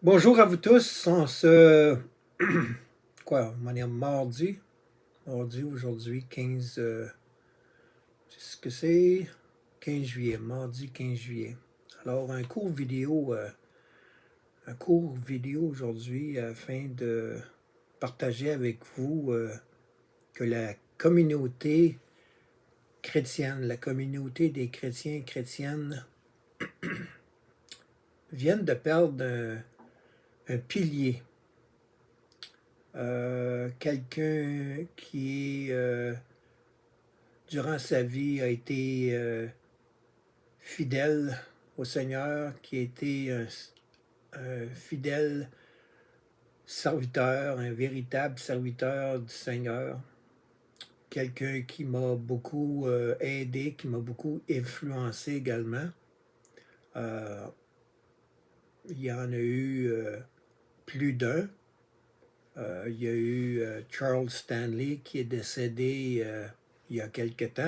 Bonjour à vous tous. On est mardi. Mardi aujourd'hui, 15. C'est ce que c'est? 15 juillet. Mardi 15 juillet. Alors, un court vidéo aujourd'hui afin de partager avec vous que la communauté chrétienne, la communauté des chrétiens et chrétiennes viennent de perdre un pilier. Quelqu'un qui durant sa vie, a été fidèle au Seigneur, qui a été un fidèle serviteur, un véritable serviteur du Seigneur, quelqu'un qui m'a beaucoup aidé, qui m'a beaucoup influencé également. Il y en a eu plus d'un. Il y a eu Charles Stanley qui est décédé il y a quelques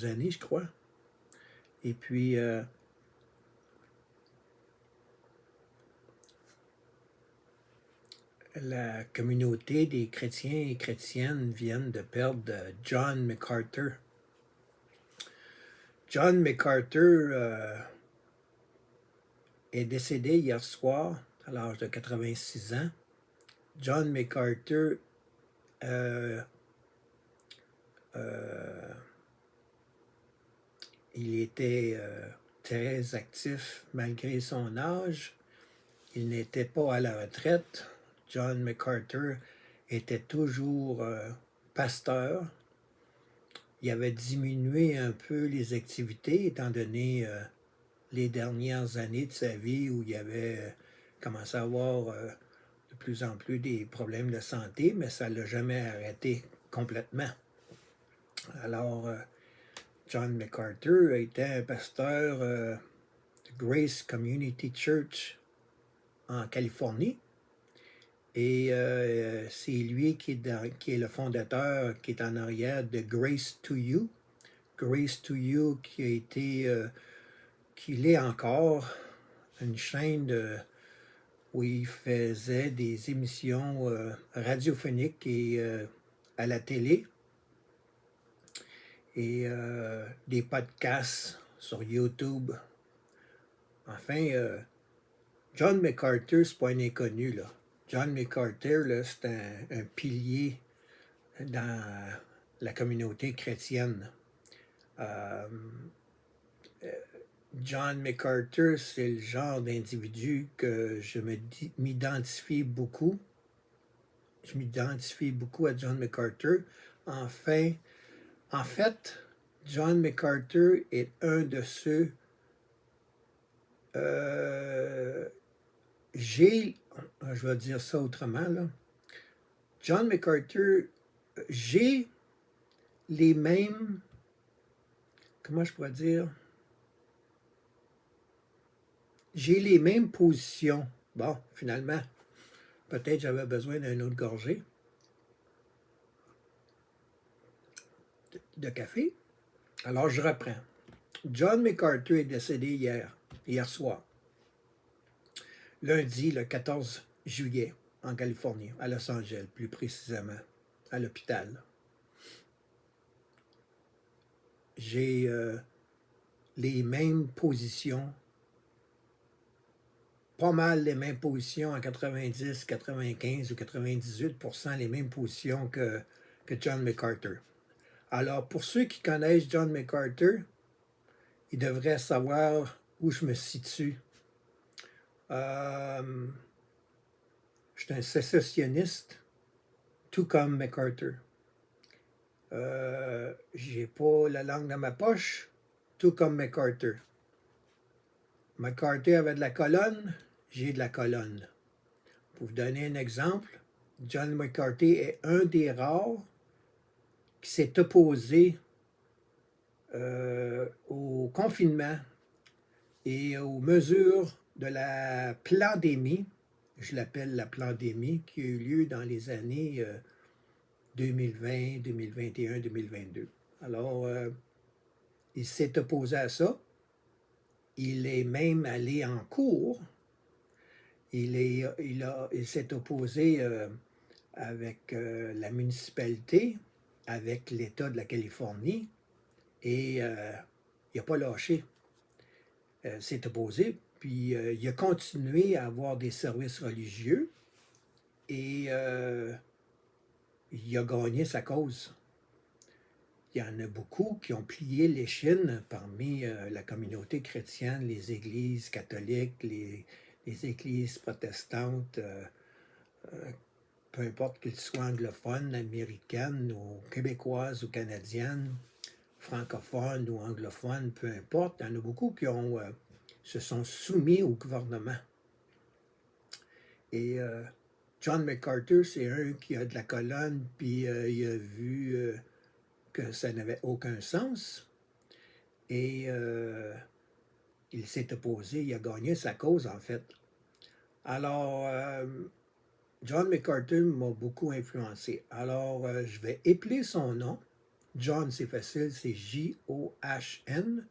années, je crois. Et puis, la communauté des chrétiens et chrétiennes viennent de perdre John MacArthur. John MacArthur est décédé hier soir à l'âge de 86 ans. John MacArthur il était très actif malgré son âge. Il n'était pas à la retraite. John MacArthur était toujours pasteur. Il avait diminué un peu les activités étant donné les dernières années de sa vie où il avait commencé à avoir de plus en plus des problèmes de santé, mais ça ne l'a jamais arrêté complètement. Alors, John MacArthur était un pasteur de Grace Community Church en Californie. Et c'est lui qui est le fondateur, qui est en arrière de Grace to You. Grace to You qui a été, qui l'est encore, une chaîne où il faisait des émissions radiophoniques et à la télé et des podcasts sur YouTube. Enfin, John MacArthur, c'est pas un inconnu, là. John MacArthur, là, c'est un pilier dans la communauté chrétienne. John MacArthur, c'est le genre d'individu que je m'identifie beaucoup. Je m'identifie beaucoup à John MacArthur. En fait, John MacArthur est un de ceux... je vais dire ça autrement, là. John MacArthur, j'ai les mêmes... Comment je pourrais dire? J'ai les mêmes positions. Bon, finalement, peut-être j'avais besoin d'un autre gorgée de café. Alors, je reprends. John MacArthur est décédé hier soir, lundi, le 14 juillet, en Californie, à Los Angeles, plus précisément, à l'hôpital. J'ai les mêmes positions, pas mal les mêmes positions en 90, 95 ou 98% les mêmes positions que John MacArthur. Alors, pour ceux qui connaissent John MacArthur, ils devraient savoir où je me situe. Je suis un sécessionniste, tout comme MacArthur. J'ai pas la langue dans ma poche, tout comme MacArthur. MacArthur avait de la colonne, j'ai de la colonne. Pour vous donner un exemple, John MacArthur est un des rares qui s'est opposé au confinement et aux mesures de la pandémie, je l'appelle la pandémie, qui a eu lieu dans les années 2020, 2021, 2022. Alors, il s'est opposé à ça. Il est même allé en cours Il s'est opposé avec la municipalité, avec l'État de la Californie, et il n'a pas lâché. S'est opposé, puis il a continué à avoir des services religieux, et il a gagné sa cause. Il y en a beaucoup qui ont plié l'échine parmi la communauté chrétienne, les églises catholiques, les églises protestantes, peu importe qu'ils soient anglophones, américaines ou québécoises ou canadiennes, francophones ou anglophones, peu importe. Il y en a beaucoup qui se sont soumis au gouvernement. Et John MacArthur, c'est un qui a de la colonne, puis il a vu que ça n'avait aucun sens. Et il s'est opposé, il a gagné sa cause, en fait. Alors, John MacArthur m'a beaucoup influencé. Alors, je vais épeler son nom. John, c'est facile, c'est J-O-H-N.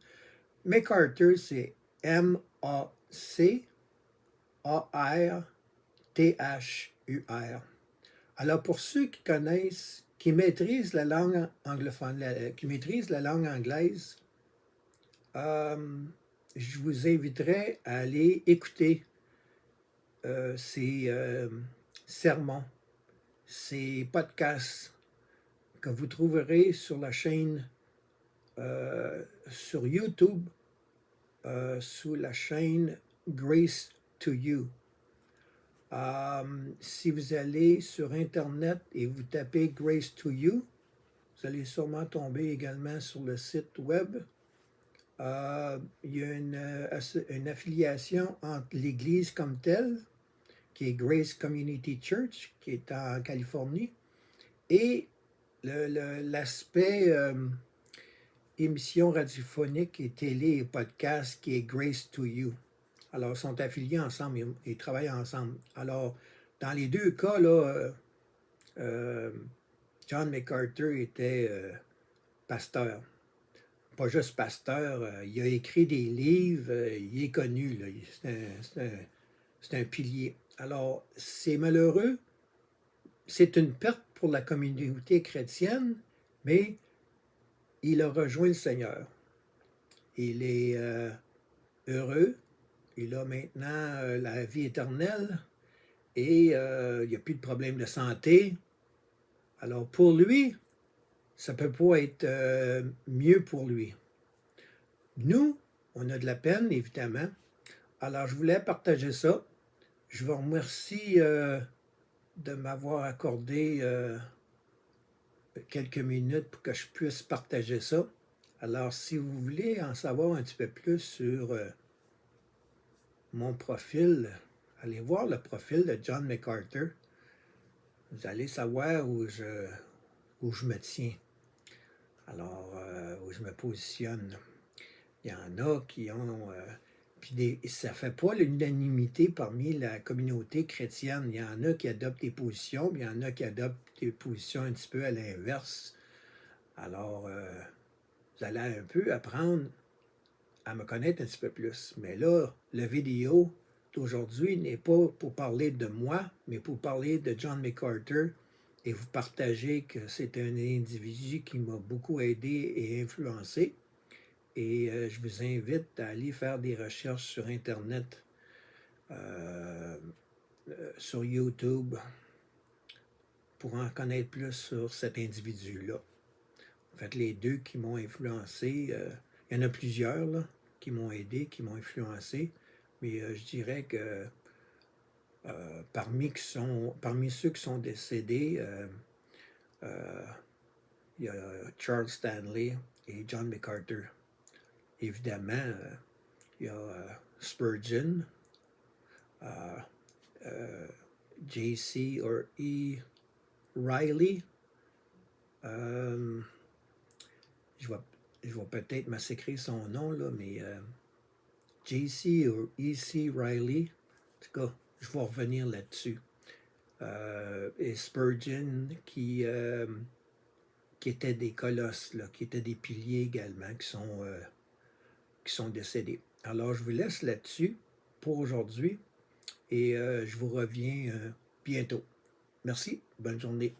MacArthur, c'est M-A-C-A-R-T-H-U-R. Alors, pour ceux qui connaissent, qui maîtrisent la langue anglophone, qui maîtrisent la langue anglaise, je vous inviterai à aller écouter ces sermons, ces podcasts que vous trouverez sur la chaîne, sur YouTube, sous la chaîne Grace to You. Si vous allez sur Internet et vous tapez Grace to You, vous allez sûrement tomber également sur le site web. Il y a une affiliation entre l'Église comme telle, qui est Grace Community Church, qui est en Californie, et l'aspect émission radiophonique et télé et podcast qui est Grace to You. Alors, ils sont affiliés ensemble, ils travaillent ensemble. Alors, dans les deux cas, là, John MacArthur était pasteur. Pas juste pasteur, il a écrit des livres, il est connu, là, c'est un pilier. Alors, c'est malheureux, c'est une perte pour la communauté chrétienne, mais il a rejoint le Seigneur. Il est heureux, il a maintenant la vie éternelle et il n'y a plus de problème de santé. Alors, pour lui, ça ne peut pas être mieux pour lui. Nous, on a de la peine, évidemment. Alors, je voulais partager ça. Je vous remercie de m'avoir accordé quelques minutes pour que je puisse partager ça. Alors, si vous voulez en savoir un petit peu plus sur mon profil, allez voir le profil de John MacArthur. Vous allez savoir où je me tiens. Alors, où je me positionne. Il y en a qui ont... puis ça ne fait pas l'unanimité parmi la communauté chrétienne. Il y en a qui adoptent des positions, puis il y en a qui adoptent des positions un petit peu à l'inverse. Alors, vous allez un peu apprendre à me connaître un petit peu plus. Mais là, la vidéo d'aujourd'hui n'est pas pour parler de moi, mais pour parler de John MacArthur et vous partager que c'est un individu qui m'a beaucoup aidé et influencé. Et je vous invite à aller faire des recherches sur Internet, sur YouTube, pour en connaître plus sur cet individu-là. En fait, les deux qui m'ont influencé, il y en a plusieurs là, qui m'ont aidé, qui m'ont influencé, mais je dirais que parmi ceux qui sont décédés, il y a Charles Stanley et John MacArthur. Évidemment, il y a Spurgeon, J.C. or E. Riley. Je vais peut-être massacrer son nom, là, mais J.C. ou E.C. Riley, en tout cas, je vais revenir là-dessus. Et Spurgeon, qui étaient des colosses, là, qui étaient des piliers également, qui sont décédés. Alors, je vous laisse là-dessus pour aujourd'hui. et je vous reviens bientôt. Merci, bonne journée.